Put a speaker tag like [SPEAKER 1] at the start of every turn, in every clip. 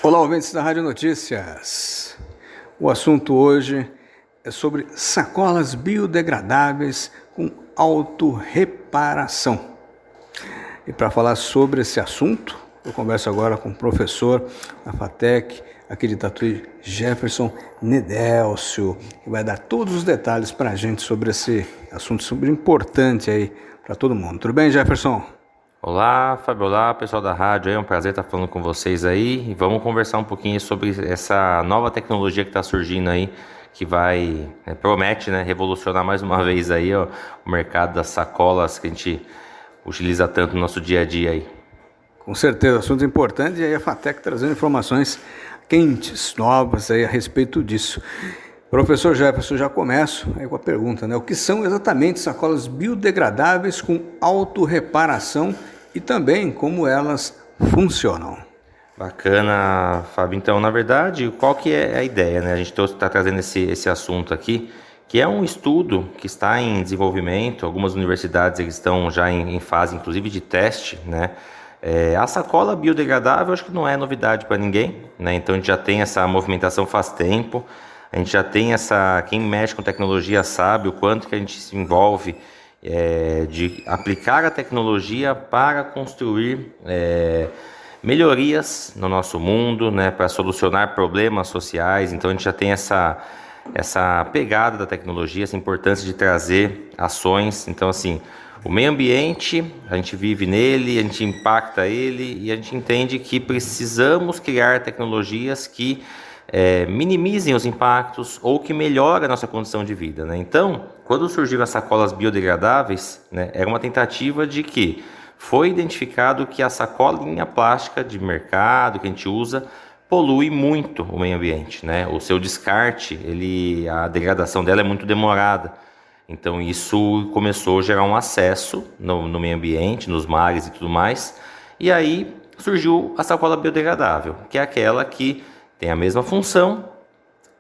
[SPEAKER 1] Olá, ouvintes da Rádio Notícias. O assunto hoje é sobre sacolas biodegradáveis com autorreparação. E para falar sobre esse assunto, eu converso agora com o professor da FATEC, aqui de Tatuí, Jefferson Nedélcio, que vai dar todos os detalhes para a gente sobre esse assunto super importante aí para todo mundo. Tudo bem, Jefferson?
[SPEAKER 2] Olá, Fábio, olá, pessoal da rádio, é um prazer estar falando com vocês aí e vamos conversar um pouquinho sobre essa nova tecnologia que está surgindo aí, que promete, revolucionar mais uma vez aí, ó, o mercado das sacolas que a gente utiliza tanto no nosso dia a dia aí.
[SPEAKER 1] Com certeza, assunto importante, e aí a FATEC trazendo informações quentes, novas aí a respeito disso. Professor Jefferson, já começo aí com a pergunta, O que são exatamente sacolas biodegradáveis com autorreparação e também como elas funcionam?
[SPEAKER 2] Bacana, Fábio. Então, na verdade, qual que é a ideia, A gente está trazendo esse assunto aqui, que é um estudo que está em desenvolvimento. Algumas universidades eles estão já em fase, inclusive, de teste, A sacola biodegradável acho que não é novidade para ninguém, Então, a gente já tem essa movimentação faz tempo. A gente já tem quem mexe com tecnologia sabe o quanto que a gente se envolve de aplicar a tecnologia para construir melhorias no nosso mundo, para solucionar problemas sociais. Então a gente já tem essa pegada da tecnologia, essa importância de trazer ações. Então assim, o meio ambiente, a gente vive nele, a gente impacta ele e a gente entende que precisamos criar tecnologias que minimizem os impactos ou que melhorem a nossa condição de vida, Então, quando surgiram as sacolas biodegradáveis, era uma tentativa de que foi identificado que a sacolinha plástica de mercado que a gente usa polui muito o meio ambiente, O seu descarte, a degradação dela é muito demorada. Então, isso começou a gerar um acesso no meio ambiente, nos mares e tudo mais. E aí surgiu a sacola biodegradável, que é aquela que tem a mesma função,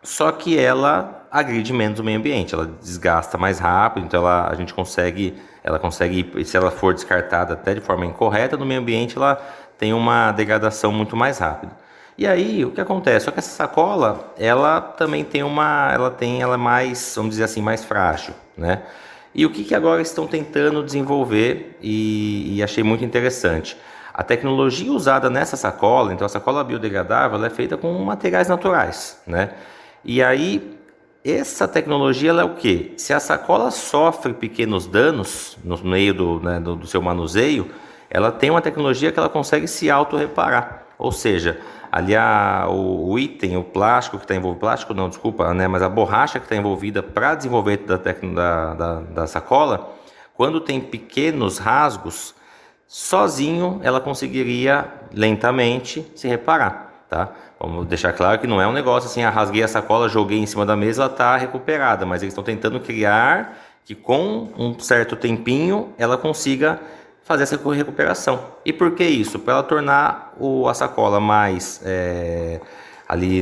[SPEAKER 2] só que ela agride menos o meio ambiente, ela desgasta mais rápido, então ela consegue, se ela for descartada até de forma incorreta no meio ambiente, ela tem uma degradação muito mais rápida. E aí, o que acontece? Só que essa sacola, ela também ela é mais, vamos dizer assim, mais frágil, E o que agora estão tentando desenvolver e achei muito interessante? A tecnologia usada nessa sacola, então a sacola biodegradável, ela é feita com materiais naturais, E aí, essa tecnologia ela é o quê? Se a sacola sofre pequenos danos no meio do seu manuseio, ela tem uma tecnologia que ela consegue se autorreparar. Ou seja, ali o item, o plástico que está envolvido, plástico não, desculpa, mas a borracha que está envolvida para desenvolvimento da sacola, quando tem pequenos rasgos, sozinho ela conseguiria lentamente se reparar, Vamos deixar claro que não é um negócio assim, rasguei a sacola, joguei em cima da mesa, ela está recuperada, mas eles estão tentando criar que com um certo tempinho ela consiga fazer essa recuperação. E por que isso? Para ela tornar a sacola mais,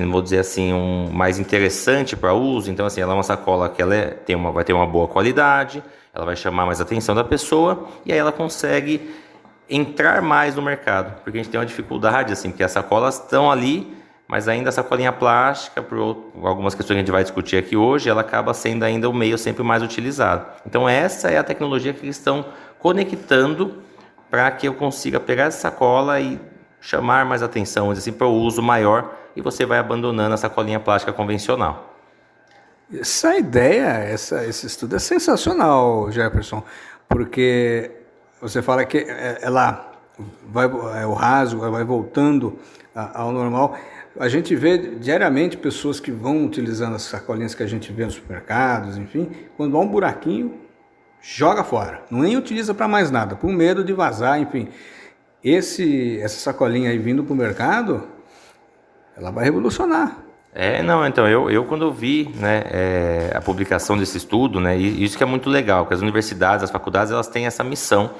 [SPEAKER 2] vou dizer assim, mais interessante para uso. Então assim, ela é uma sacola que vai ter uma boa qualidade, ela vai chamar mais a atenção da pessoa e aí ela consegue entrar mais no mercado, porque a gente tem uma dificuldade, assim, porque as sacolas estão ali, mas ainda a sacolinha plástica, por algumas questões que a gente vai discutir aqui hoje, ela acaba sendo ainda o meio sempre mais utilizado. Então essa é a tecnologia que eles estão conectando para que eu consiga pegar essa sacola e chamar mais atenção, assim, para o uso maior, e você vai abandonando a sacolinha plástica convencional.
[SPEAKER 1] Essa ideia, esse estudo é sensacional, Jefferson, porque você fala que ela o rasgo vai voltando ao normal. A gente vê diariamente pessoas que vão utilizando as sacolinhas que a gente vê nos supermercados, enfim, quando há um buraquinho, joga fora. Nem utiliza para mais nada, por medo de vazar, enfim. Essa sacolinha aí vindo para o mercado, ela vai revolucionar.
[SPEAKER 2] Então, eu quando eu vi, a publicação desse estudo, e isso que é muito legal, que as universidades, as faculdades, elas têm essa missão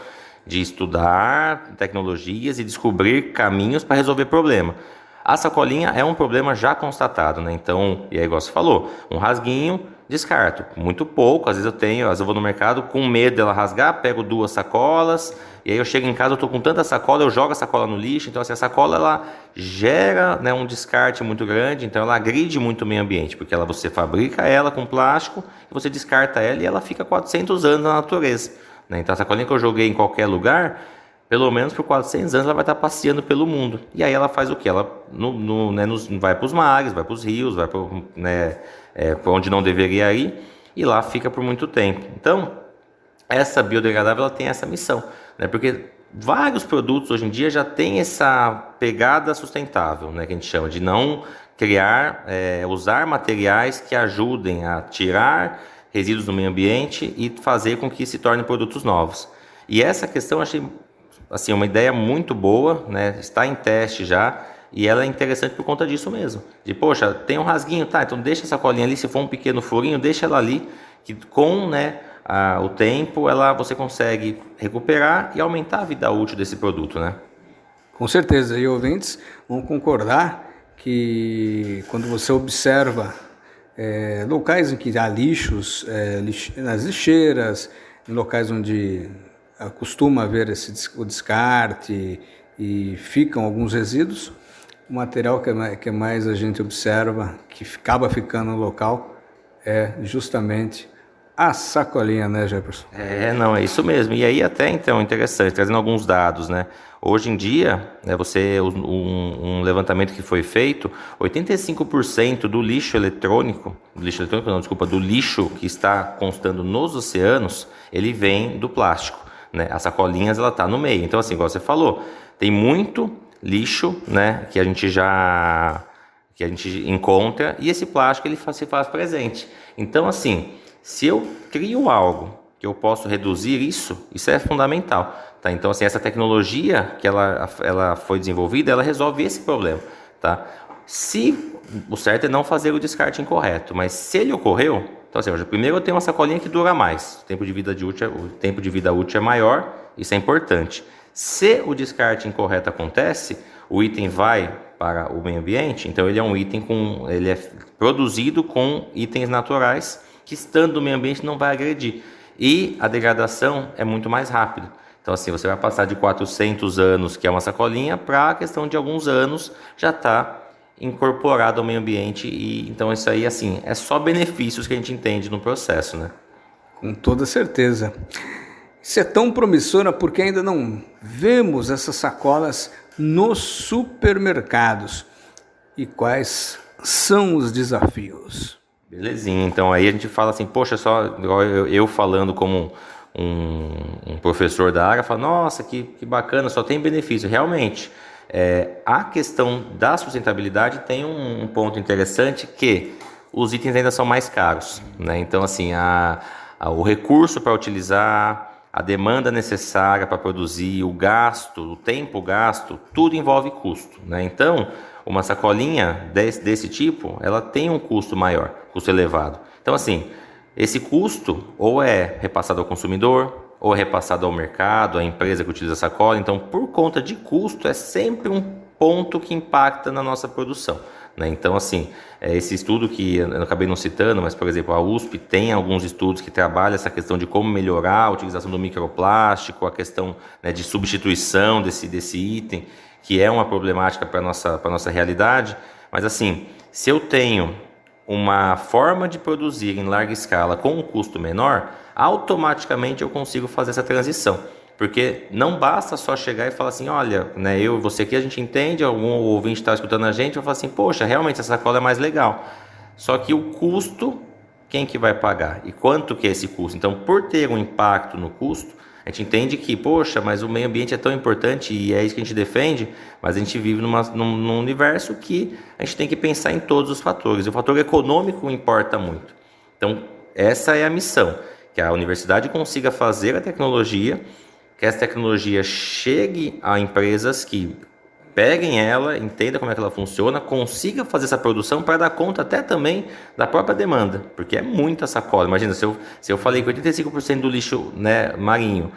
[SPEAKER 2] de estudar tecnologias e descobrir caminhos para resolver problema. A sacolinha é um problema já constatado, Então, e aí igual você falou, um rasguinho, descarto. Muito pouco, às vezes eu vou no mercado com medo dela rasgar, pego 2 sacolas, e aí eu chego em casa, eu tô com tanta sacola, eu jogo a sacola no lixo, então assim, a sacola ela gera, né, um descarte muito grande, então ela agride muito o meio ambiente, porque você fabrica ela com plástico, e você descarta ela e ela fica 400 anos na natureza, né? Então a sacolinha que eu joguei em qualquer lugar, pelo menos por 400 anos ela vai estar passeando pelo mundo. E aí ela faz o quê? Ela vai para os mares, vai para os rios, vai para, né, para onde não deveria ir, e lá fica por muito tempo. Então, essa biodegradável ela tem essa missão, né? Porque vários produtos hoje em dia já têm essa pegada sustentável, né? Que a gente chama de não criar, usar materiais que ajudem a tirar resíduos do meio ambiente e fazer com que se tornem produtos novos. E essa questão eu achei assim, uma ideia muito boa, né? Está em teste já, e ela é interessante por conta disso mesmo. De, poxa, tem um rasguinho, tá, então deixa essa colinha ali, se for um pequeno furinho, deixa ela ali, que com, né, o tempo você consegue recuperar e aumentar a vida útil desse produto, né?
[SPEAKER 1] Com certeza, e ouvintes vão concordar que quando você observa locais em que há lixos, nas lixeiras, em locais onde costuma haver o descarte e ficam alguns resíduos, o material que mais a gente observa, que acaba ficando no local, é justamente a sacolinha, né, Jefferson?
[SPEAKER 2] Não, é isso mesmo. E aí até então, interessante, trazendo alguns dados, né? Hoje em dia, um levantamento que foi feito, 85% do lixo eletrônico do lixo que está constando nos oceanos, ele vem do plástico, né? As sacolinhas, ela tá no meio. Então, assim, igual você falou, tem muito lixo, né, que a gente encontra, e esse plástico ele se faz presente. Então, assim, se eu crio algo que eu posso reduzir isso é fundamental, tá? Então, assim, essa tecnologia que ela foi desenvolvida, ela resolve esse problema, tá? O certo é não fazer o descarte incorreto, mas se ele ocorreu, então, assim, primeiro eu tenho uma sacolinha que dura mais, o tempo de vida útil é maior, isso é importante. Se o descarte incorreto acontece, o item vai para o meio ambiente, então ele é um item ele é produzido com itens naturais que, estando no meio ambiente, não vai agredir. E a degradação é muito mais rápida. Então, assim, você vai passar de 400 anos, que é uma sacolinha, para a questão de alguns anos já está incorporado ao meio ambiente. E então isso aí, assim, é só benefícios que a gente entende no processo, né?
[SPEAKER 1] Com toda certeza. Isso é tão promissora porque ainda não vemos essas sacolas nos supermercados. E quais são os desafios?
[SPEAKER 2] Belezinha, então aí a gente fala assim, poxa, só igual eu falando como um professor da área, fala, nossa, que bacana, só tem benefício. Realmente, a questão da sustentabilidade tem um ponto interessante, que os itens ainda são mais caros, né? Então, assim, o recurso para utilizar, a demanda necessária para produzir, o gasto, o tempo gasto, tudo envolve custo, né? Então, uma sacolinha desse tipo, ela tem um custo maior, custo elevado. Então, assim, esse custo ou é repassado ao consumidor, ou é repassado ao mercado, à empresa que utiliza a sacola. Então, por conta de custo, é sempre um ponto que impacta na nossa produção, né? Então, assim, esse estudo que eu acabei não citando, mas, por exemplo, a USP tem alguns estudos que trabalham essa questão de como melhorar a utilização do microplástico, a questão, né, de substituição desse item, que é uma problemática para a nossa realidade. Mas, assim, se eu tenho uma forma de produzir em larga escala com um custo menor, automaticamente eu consigo fazer essa transição. Porque não basta só chegar e falar assim, olha, né, eu e você aqui, a gente entende, algum ouvinte está escutando a gente, vai falar assim, poxa, realmente essa sacola é mais legal. Só que o custo, quem que vai pagar? E quanto que é esse custo? Então, por ter um impacto no custo, a gente entende que, poxa, mas o meio ambiente é tão importante e é isso que a gente defende, mas a gente vive num universo que a gente tem que pensar em todos os fatores. O fator econômico importa muito. Então, essa é a missão, que a universidade consiga fazer a tecnologia, que essa tecnologia chegue a empresas que peguem ela, entendam como é que ela funciona, consiga fazer essa produção para dar conta até também da própria demanda, porque é muita sacola. Imagina, se eu falei que 85% do lixo, né, marinho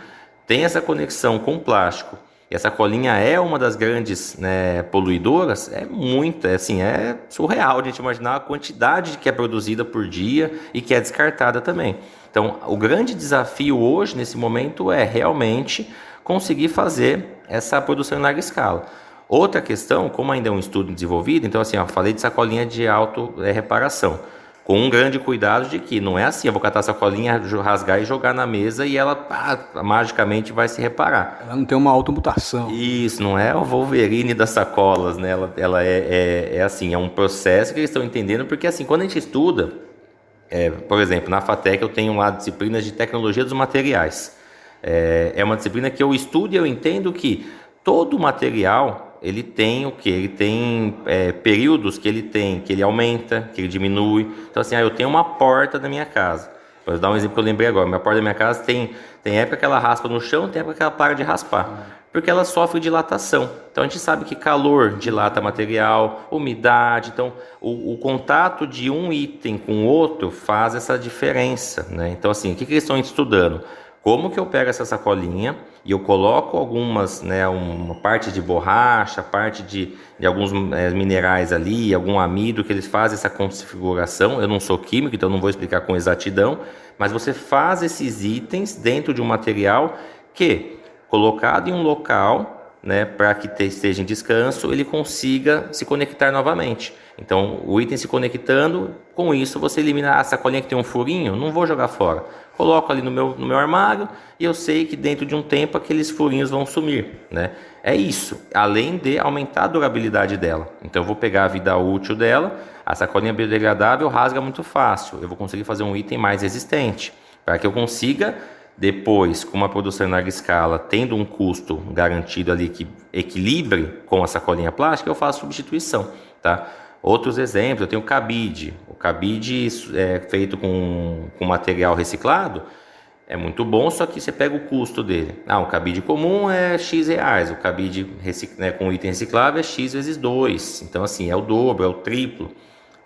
[SPEAKER 2] tem essa conexão com plástico, e essa colinha é uma das grandes, né, poluidoras, é surreal de a gente imaginar a quantidade que é produzida por dia e que é descartada também. Então, o grande desafio hoje, nesse momento, é realmente conseguir fazer essa produção em larga escala. Outra questão, como ainda é um estudo desenvolvido, então assim, falei de sacolinha de auto-reparação, com um grande cuidado de que não é assim, eu vou catar a sacolinha, rasgar e jogar na mesa e ela magicamente vai se reparar.
[SPEAKER 1] Ela não tem uma automutação.
[SPEAKER 2] Isso, não é o Wolverine das sacolas, né? Ela é assim, é um processo que eles estão entendendo, porque assim, quando a gente estuda, por exemplo, na FATEC eu tenho lá disciplinas de tecnologia dos materiais. É uma disciplina que eu estudo e eu entendo que todo material ele tem o que? Ele tem períodos que ele aumenta, que ele diminui. Então assim, eu tenho uma porta da minha casa. Vou dar um exemplo que eu lembrei agora. Minha porta da minha casa tem época que ela raspa no chão, tem época que ela para de raspar. Porque ela sofre dilatação. Então a gente sabe que calor dilata material, umidade. Então o contato de um item com o outro faz essa diferença, né? Então assim, o que eles estão estudando? Como que eu pego essa sacolinha e eu coloco algumas, né, uma parte de borracha, parte de alguns minerais ali, algum amido que eles fazem essa configuração. Eu não sou químico, então não vou explicar com exatidão, mas você faz esses itens dentro de um material que, colocado em um local, né, para que esteja em descanso, ele consiga se conectar novamente. Então, o item se conectando, com isso você elimina a sacolinha que tem um furinho, não vou jogar fora. Coloco ali no meu armário e eu sei que dentro de um tempo aqueles furinhos vão sumir, né? É isso, além de aumentar a durabilidade dela. Então, eu vou pegar a vida útil dela, a sacolinha biodegradável rasga muito fácil, eu vou conseguir fazer um item mais resistente, para que eu consiga depois, com uma produção em larga escala, tendo um custo garantido ali que equilibre com a sacolinha plástica, eu faço substituição, tá? Outros exemplos, eu tenho o cabide. O cabide é feito com material reciclado, é muito bom, só que você pega o custo dele. Um cabide comum é X reais, o cabide com item reciclável é X vezes 2. Então assim, é o dobro, é o triplo.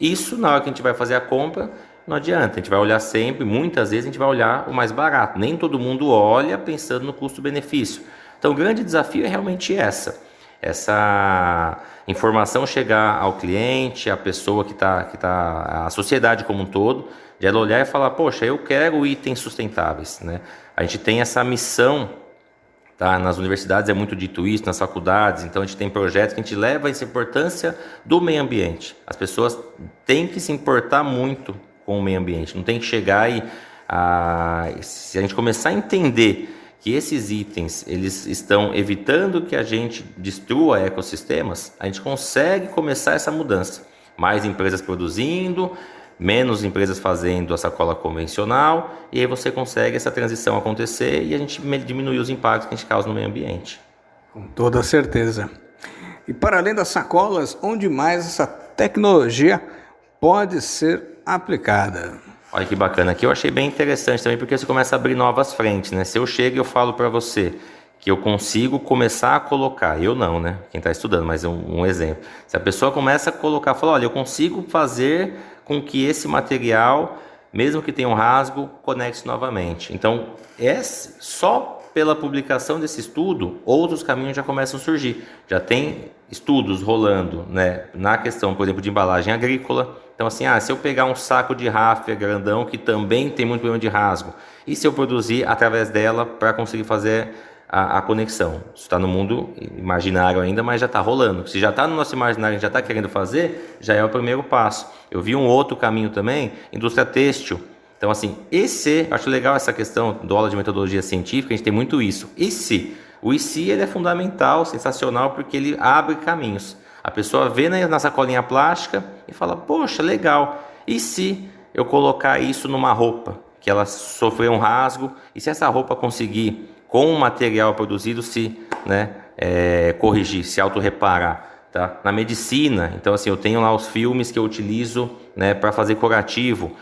[SPEAKER 2] Isso na hora que a gente vai fazer a compra, não adianta, a gente vai olhar sempre, muitas vezes a gente vai olhar o mais barato. Nem todo mundo olha pensando no custo-benefício. Então o grande desafio é realmente essa informação chegar ao cliente, à pessoa que tá, a sociedade como um todo, de ela olhar e falar, poxa, eu quero itens sustentáveis, né? A gente tem essa missão, tá? Nas universidades é muito dito isso, nas faculdades, então a gente tem projetos que a gente leva essa importância do meio ambiente. As pessoas têm que se importar muito com o meio ambiente, não tem que chegar se a gente começar a entender que esses itens eles estão evitando que a gente destrua ecossistemas, a gente consegue começar essa mudança. Mais empresas produzindo, menos empresas fazendo a sacola convencional, e aí você consegue essa transição acontecer e a gente diminuir os impactos que a gente causa no meio ambiente.
[SPEAKER 1] Com toda certeza. E para além das sacolas, onde mais essa tecnologia pode ser aplicada?
[SPEAKER 2] Olha que bacana, aqui eu achei bem interessante também, porque você começa a abrir novas frentes, né? Se eu chego e eu falo para você que eu consigo começar a colocar, eu não, né? Quem está estudando, mas um exemplo. Se a pessoa começa a colocar, fala, olha, eu consigo fazer com que esse material, mesmo que tenha um rasgo, conecte novamente. Então, só pela publicação desse estudo, outros caminhos já começam a surgir. Já tem estudos rolando, né? Na questão, por exemplo, de embalagem agrícola. Então assim, se eu pegar um saco de ráfia grandão que também tem muito problema de rasgo, e se eu produzir através dela para conseguir fazer a conexão? Isso está no mundo imaginário ainda, mas já está rolando. Se já está no nosso imaginário, a gente já está querendo fazer, já é o primeiro passo. Eu vi um outro caminho também, indústria têxtil. Então assim, acho legal essa questão do aula de metodologia científica, a gente tem muito isso. O ele é fundamental, sensacional, porque ele abre caminhos. A pessoa vê na sacolinha plástica e fala, poxa, legal, e se eu colocar isso numa roupa, que ela sofreu um rasgo, e se essa roupa conseguir, com o material produzido, corrigir, se autorreparar, tá? Na medicina, então assim, eu tenho lá os filmes que eu utilizo, né, para fazer curativo,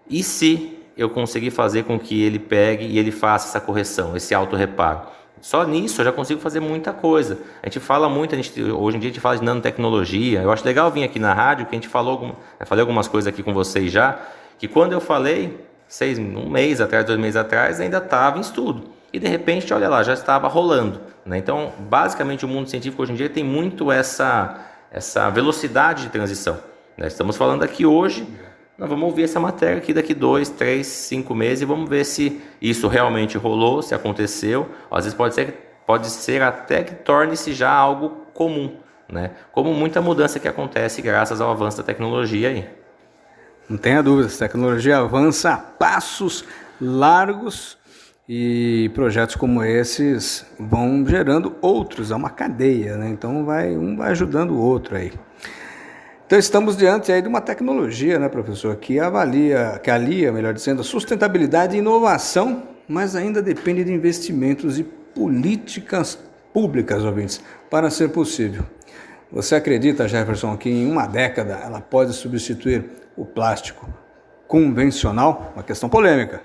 [SPEAKER 2] e se eu conseguir fazer com que ele pegue e ele faça essa correção, esse autorreparo? Só nisso eu já consigo fazer muita coisa. A gente fala muito, hoje em dia a gente fala de nanotecnologia. Eu acho legal vir aqui na rádio, que a gente falei algumas coisas aqui com vocês já, que quando eu falei, um mês atrás, 2 meses atrás, ainda estava em estudo. e de repente, olha lá, já estava rolando, né? Então, basicamente, o mundo científico hoje em dia tem muito essa velocidade de transição, né? Estamos falando aqui hoje, nós vamos ouvir essa matéria aqui daqui 2, 3, 5 meses e vamos ver se isso realmente rolou, se aconteceu. Às vezes pode ser até que torne-se já algo comum, né? Como muita mudança que acontece graças ao avanço da tecnologia aí.
[SPEAKER 1] Não tenha dúvida, a tecnologia avança a passos largos e projetos como esses vão gerando outros, é uma cadeia, né? Então um vai ajudando o outro aí. Então estamos diante aí de uma tecnologia, né, professor, que alia, melhor dizendo, a sustentabilidade e inovação, mas ainda depende de investimentos e políticas públicas, ouvintes, para ser possível. Você acredita, Jefferson, que em uma década ela pode substituir o plástico convencional? Uma questão polêmica.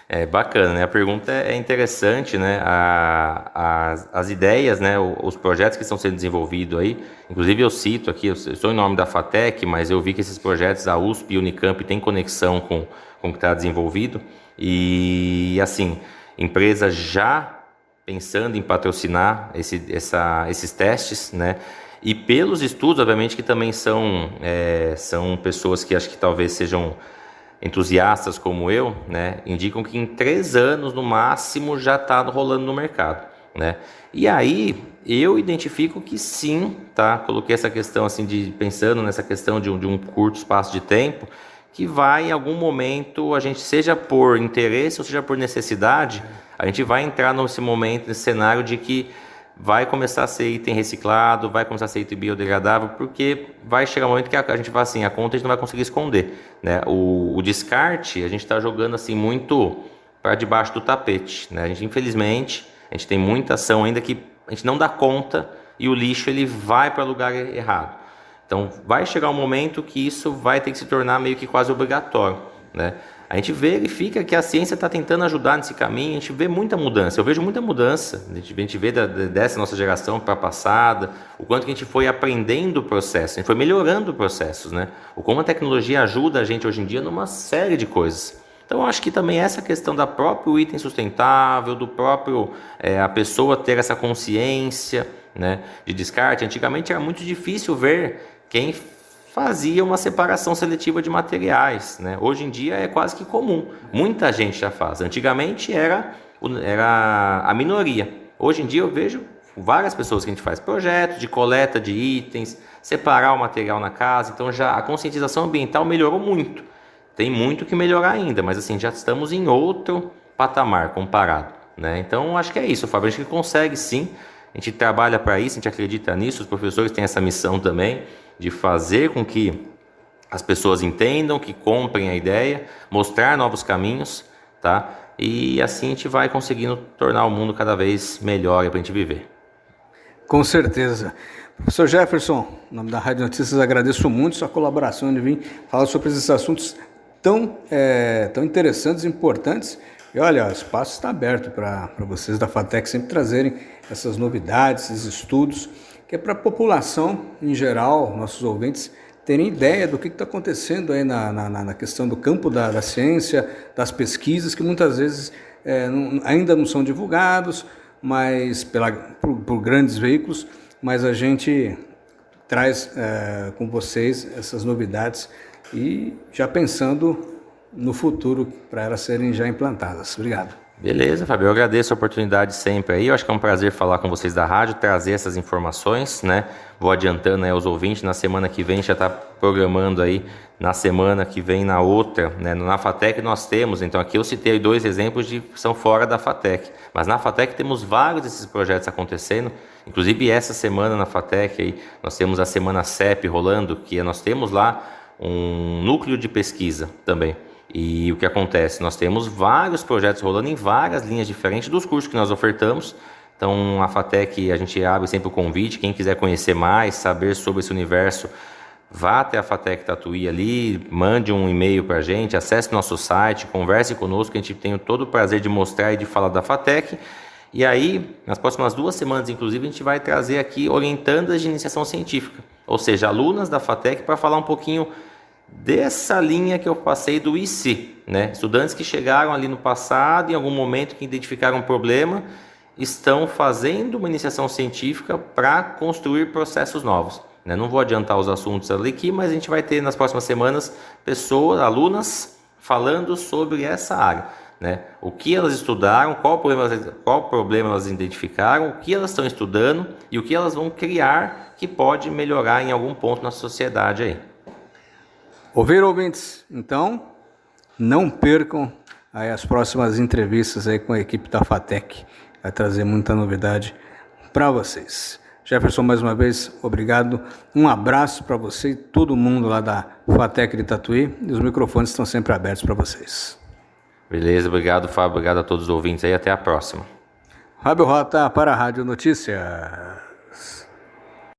[SPEAKER 2] É bacana, né? A pergunta é interessante, né? As ideias, né? Os projetos que estão sendo desenvolvidos aí, inclusive eu cito aqui, eu estou em nome da FATEC, mas eu vi que esses projetos, a USP e a Unicamp, têm conexão com o que está desenvolvido e, assim, empresas já pensando em patrocinar esses testes, né? E pelos estudos, obviamente, que também são pessoas que acho que talvez sejam entusiastas como eu, né, indicam que em 3 anos, no máximo, já está rolando no mercado, né? E aí, eu identifico que sim, tá? Coloquei essa questão, assim, pensando nessa questão de um curto espaço de tempo, que vai, em algum momento, a gente, seja por interesse ou seja por necessidade, a gente vai entrar nesse momento, nesse cenário de que vai começar a ser item reciclado, vai começar a ser item biodegradável, porque vai chegar um momento que a gente vai assim, a conta a gente não vai conseguir esconder, né? O descarte, a gente está jogando assim muito para debaixo do tapete, né? A gente, infelizmente, a gente tem muita ação ainda que a gente não dá conta e o lixo ele vai para o lugar errado. Então, vai chegar um momento que isso vai ter que se tornar meio que quase obrigatório, né? A gente verifica que a ciência está tentando ajudar nesse caminho, a gente vê muita mudança, eu vejo muita mudança, a gente vê dessa nossa geração para a passada, o quanto que a gente foi aprendendo o processo, a gente foi melhorando os processos, né? O como a tecnologia ajuda a gente hoje em dia numa série de coisas. Então eu acho que também essa questão da próprio item sustentável, do próprio a pessoa ter essa consciência, né, de descarte. Antigamente era muito difícil ver quem fazia uma separação seletiva de materiais, né? Hoje em dia é quase que comum, muita gente já faz. Antigamente era a minoria. Hoje em dia eu vejo várias pessoas que a gente faz projetos de coleta de itens, separar o material na casa, então já a conscientização ambiental melhorou muito. Tem muito que melhorar ainda, mas assim, já estamos em outro patamar comparado, né? Então acho que é isso, Fábio, a gente consegue sim, a gente trabalha para isso, a gente acredita nisso, os professores têm essa missão também, de fazer com que as pessoas entendam, que comprem a ideia, mostrar novos caminhos, tá? E assim a gente vai conseguindo tornar o mundo cada vez melhor para a gente viver.
[SPEAKER 1] Com certeza. Professor Jefferson, em nome da Rádio Notícias, agradeço muito sua colaboração de vir falar sobre esses assuntos tão interessantes e importantes. E olha, o espaço está aberto para vocês da FATEC sempre trazerem essas novidades, esses estudos, que é para a população em geral, nossos ouvintes, terem ideia do que está acontecendo aí na questão do campo da ciência, das pesquisas, que muitas vezes ainda não são divulgados, mas por grandes veículos, mas a gente traz com vocês essas novidades e já pensando no futuro para elas serem já implantadas. Obrigado.
[SPEAKER 2] Beleza, Fábio, eu agradeço a oportunidade sempre aí, eu acho que é um prazer falar com vocês da rádio, trazer essas informações, né? Vou adiantando aí aos ouvintes, na semana que vem já está programando aí, na semana que vem na outra, né? Na FATEC nós temos, então aqui eu citei 2 exemplos que são fora da FATEC, mas na FATEC temos vários desses projetos acontecendo, inclusive essa semana na FATEC aí, nós temos a semana CEP rolando, que nós temos lá um núcleo de pesquisa também. E o que acontece? Nós temos vários projetos rolando em várias linhas diferentes dos cursos que nós ofertamos. Então, a FATEC, a gente abre sempre o convite. Quem quiser conhecer mais, saber sobre esse universo, vá até a FATEC Tatuí ali, mande um e-mail para a gente, acesse nosso site, converse conosco, que a gente tem todo o prazer de mostrar e de falar da FATEC. E aí, nas próximas 2 semanas, inclusive, a gente vai trazer aqui orientandas de iniciação científica, ou seja, alunas da FATEC, para falar um pouquinho dessa linha que eu passei do IC, né? Estudantes que chegaram ali no passado, em algum momento que identificaram um problema, estão fazendo uma iniciação científica para construir processos novos, né? Não vou adiantar os assuntos ali aqui, mas a gente vai ter nas próximas semanas pessoas, alunas, falando sobre essa área, né? O que elas estudaram, qual problema elas identificaram, o que elas estão estudando e o que elas vão criar que pode melhorar em algum ponto na sociedade aí.
[SPEAKER 1] Ouviram, ouvintes? Então, não percam aí as próximas entrevistas aí com a equipe da FATEC. Vai trazer muita novidade para vocês. Jefferson, mais uma vez, obrigado. Um abraço para você e todo mundo lá da FATEC de Tatuí. E os microfones estão sempre abertos para vocês.
[SPEAKER 2] Beleza, obrigado, Fábio. Obrigado a todos os ouvintes aí. Até a próxima.
[SPEAKER 1] Fábio Rota para a Rádio Notícias.